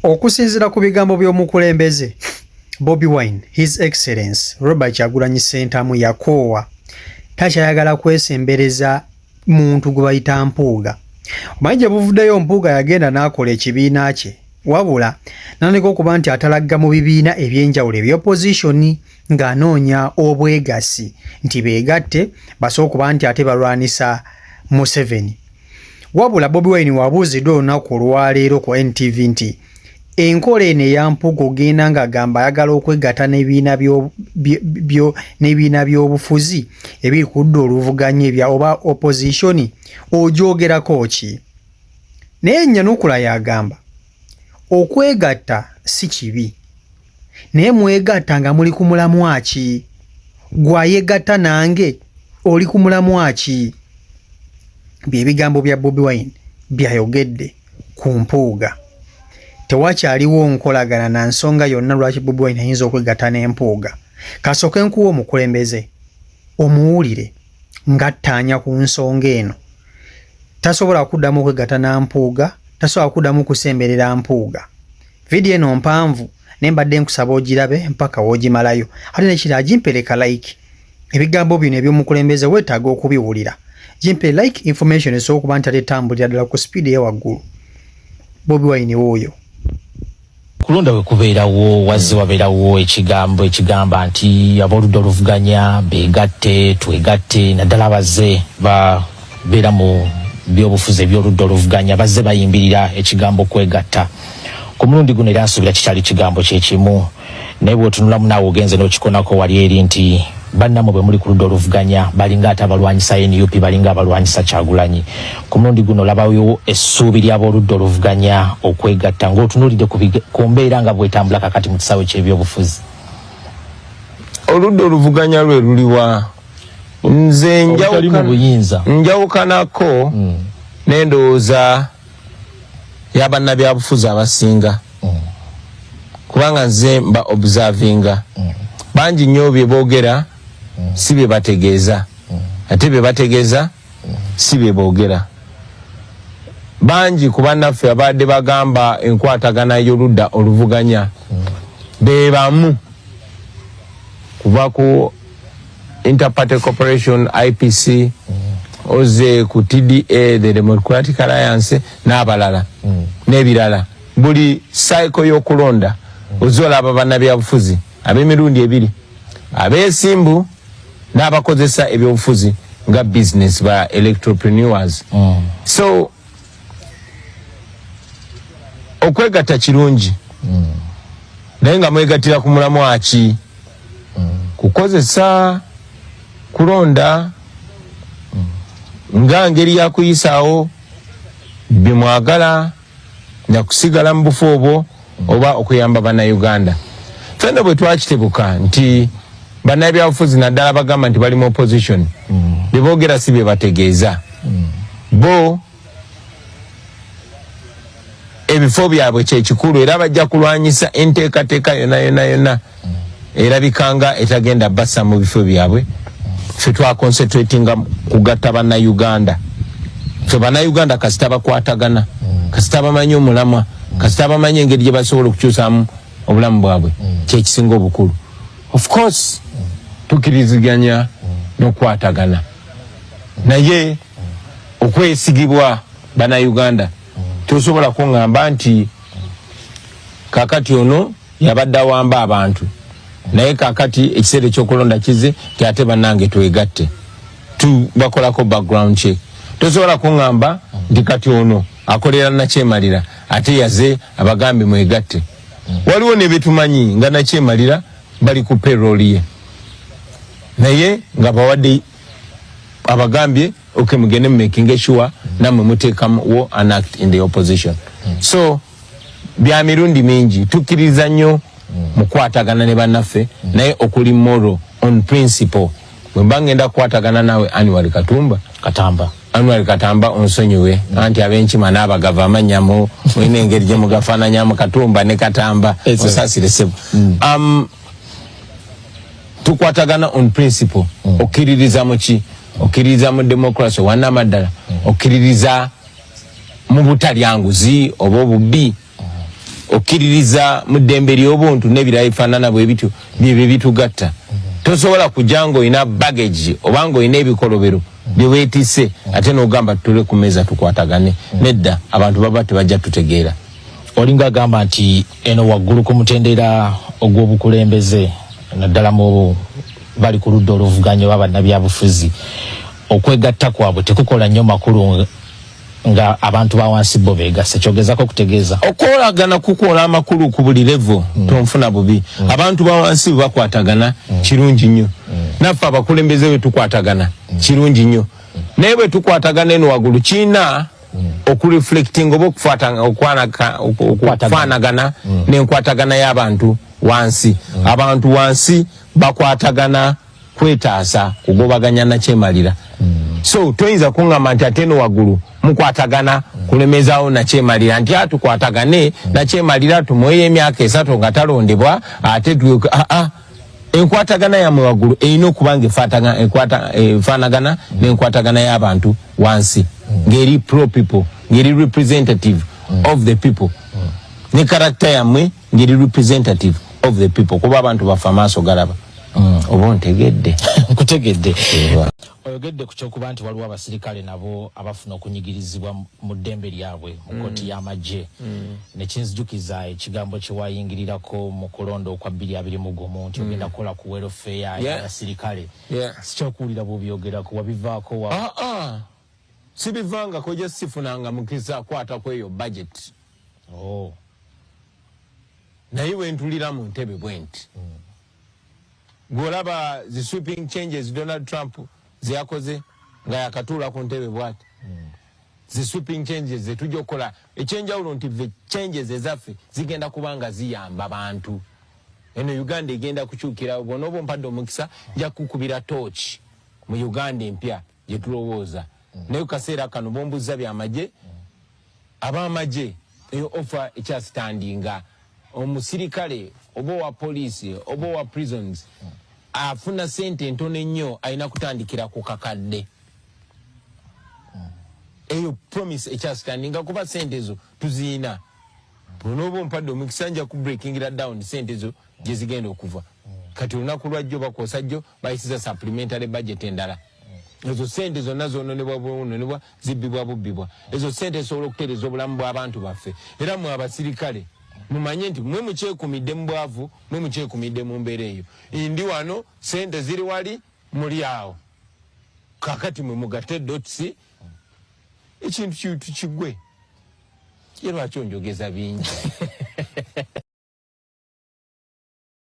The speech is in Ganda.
okusinziira ku bigambo by'omukulembeze Bobi Wine, His Excellency Robert Kyagulanyi Ssentamu yakoowa takyayagala kwesembereza muntu gwe bayita Mpuuga. Omanyi gye buvuddeyo Mpuuga yagenda n'akola ekibiina kye, wabula n'aleka okuba nti atalagga mu bibiina eby'enjawulo eby'opposition ng'anoonya obwegasi nti beegatte basobola okuba nti ate balwanisa Museveni. Wabula Bobi Wine wabuuziddwa olunaku olwaleero ku NTV nti enkola eno eya Mpuuga ogenda ng'agamba ayagala okwegatta n'ebibiina by'obufuzi ebiri ku ludda oluvuganya ebya oba opposition ogyogerako ki? Naye Nyanukula yagamba okwegatta si kibi, naye mwegatta nga muli ku mulamwa ki? Gwayegatta nange oli ku mulamwa ki? By'ebigambo bya Bobi Wine byayogedde ku Mpuuga. Tewakyaliwo nkolagana na nsonga yonna lwaki Bobi Wine ayinza okwegatta n'Empuuga. Kasooke nkuwa omukulembeze omuwulire ng'attaanya ku nsonga eno. Tasobola kuddamu okwegatta na Mpuuga, tasobola kuddamu kusemberera Mpuuga. Vidiyo eno mpanvu naye mbadde nkusaba ogirabe mpaka w'ogimalayo. Ate nekiri agimpereka like. Ebigambo bino eby'omukulembeze weetaaga okubiwulira. Jimpe like information esobola okuba nti ate tambulira ddala ku speed ey'ewaggulu. Bobi Wine w'oyo. Kulonda we kubeerawo wazze wabeerawo ekigambo ekigamba nti aboludda oluvuganya beegatte twegatte naddala abazze babeera mu byobufuzi ebyoludda oluvuganya bazze bayimbirira ekigambo kwegatta. Ku mulundi guno era nsuubira kikyali kigambo kyekimu naye bw'otunulamu naawe ogenze n'okikonako wali eri nti bannamwe bwe muli ku ludda oluvuganya balinga ate abalwanyisa NUP balinga abalwanyisa Kyagulanyi. Ku mulundi guno labayo essuubi ly'aboludda oluvuganya okwegatta ng'otunuulidde ku mbeera nga bwetambula kakati mu kisaawe ky'ebyobufuzi. Oludda oluvuganya lwe luliwa nze njawukanako n'endowooza y'abannabyabufuzi abasinga kubanga nze mba observinga bangi nnyo bye boogera si bye bategeeza ate bye bategeeza si bye boogera. Bangi ku bannaffe abadde bagamba enkwatagana y'oludda oluvuganya be bamu kuva ku Interparty Corporation IPC oze ku TDA the Democratic Alliance n'abalala n'ebirala. Buli cycle y'okulonda ozola aba bannabyabufuzi ab'emirundi ebiri abeesimbu n'abakozesa ebyobufuzi nga business ba electropreneurs. So okwegatta kirungi naye nga mwegattira ku mulamwa ki? Kukozesa kulonda nga ngeri ya kuyisaawo bye mwagala na kusigala mu bufo obwo oba okuyamba bannayuganda. Fenna bwe twakitebuka nti bannabyabufuzi naddala bagamba nti bali mu opposition bye boogera si bye bategeeza. Bo ebifo byabwe kyekikulu era bajja kulwanyisa enteekateeka yonna erabikanga etagenda bassa mu bifo byabwe. Ffe twaconcentratinga kugatta bannayuganda. Ffe bannayuganda kasita bakwatagana, kasita bamanyi omulamwa, kasita bamanyi engeri gye basobola okukyusaamu obulamu bwabwe kyekisinga obukulu. Of course tukiriziganya n'okwatagana naye okwesigibwa bannayuganda tosobola kuŋŋamba nti kakati ono yabadde awamba abantu naye kakati ekiseera ekyokulonda kize ti ate bannange twegatte tubakolako background check. Tosobola kuŋŋamba nti kati ono akolera Nakyemalira ate yaze abagambe mwegatte. Waliwo ne betumanyi nga Nakyemalira bali ku payroll ye naye nga bawadde abagambye okay mugende making sure namwe muteekamu an act in the opposition. So bya mirundi mingi tukkiriza nnyo mukwatagana ne bannaffe naye okuli moral on principle. Bwe mba ngenda kukwatagana nawe Annual Katamba onsonyiwe anti abenkima n'abagava amanyamu mulina engeri gye mugafaananyamu Katumba ne Katamba osasire ssebo. Tukwatagana on principle. Okkiririza mu ki? Okkiririza mu democracy wannamaddala, okkiririza mu butalyanguzi oba obubbi, okiririza mu ddembe ly'obuntu n'ebirala bifaanana bwe bityo bye bitugatta. Tosobola kujango ina baggage obango ina ebikolobero bye weetisse ate n'ogamba tutule ku mmeeza tukwatagane. Nedda abantu baba tebajja tutegeera. Olinga gamba nti eno waggulu ku mutendera ogw'obukulembeze naddala mu bali ku ludda oluvuganya oba bannabyabufuzi okwegatta kwabwe tekukola nnyo makulu nga abantu ba wansi bo beegasse kyogezako kutegeeza okolagana kukola amakulu ku buli level tonfuna bubi abantu ba wansi bakwatagana kirungi nnyo naffe abakulembeze bwe tukwatagana kirungi nnyo naye bwe tukwatagana eno waggulu kiina okureflecting oba okufaanagana n'enkwatagana y'abantu wansi. Abantu wansi bakwatagana kwetaasa kugobaganya na kyemalira. So toyinza kuŋŋamba nti ate eno waggulu mukwatagana kulemezaawo na kyemalira nti atukwatagane na kyemalira tumuweeyo emyaka 3 nga talondebwa ate enkwatagana yammwe waggulu erina okuba nga efaanagana n'enkwatagana y'abantu wansi ngeri pro people ngeri representative of the people ne character yammwe ngeri representative of the people kuba abantu bafa amaaso galaba. Oba ontegedde nkutegedde oyogedde ku kyokuba nti waliwo abasirikale nabo abafuna okunyigirizibwa mu ddembe lyabwe mu kkooti y'amagye ne kinzijukiza ekigambo kye wayingirirako mu kulonda okwa 2021 nti ogenda kukola ku welfare y'abasirikale sikyakuwulira bw'obyogerako wabivaako sibivangako gye sifunanga mukisa kwata kweyo budget naye wentulira mu ntebe bwenti gwolaba zi sweeping changes Donald Trump ziyakoze nga yakatuula ku ntebe bwati zi sweeping changes zetujja okukola ekyenjawulo nti ve changes ezaffe zigenda kubanga ziyamba bantu eno Uganda egenda kukyukira bonobo ompadde omukisa nja kukubira torch mu Uganda empya gye tulowooza naye kaseera kano bombuza byamagye abamagye eyo offer ekyasitandinga omusirikale oba wa poliisi oba wa prisons afuna sente ntono ennyo alina kutandikira ku kakadde eyo promise ekyasitandinga kuba sente ezo tuziina bonoba ompadde omukisa nja ku breakingira down sente ezo gye zigenda okuva kati olunaku lwajjo bakoosajjo bayisiza supplementary budget endala ezo sente zonna zononebwa zibbibwa bubbibwa ezo sente zisobola okutereeza obulamu bw'abantu baffe era mwe abasirikale mumanye nti mwe mukyekumidde mu bwavu mwe mukyekumidde mu mbeera eyo ndi wano sente ziri wali muli awo kakati mwe mugatte dotisi ekintu kigwe ye lwaki onjogeza bingi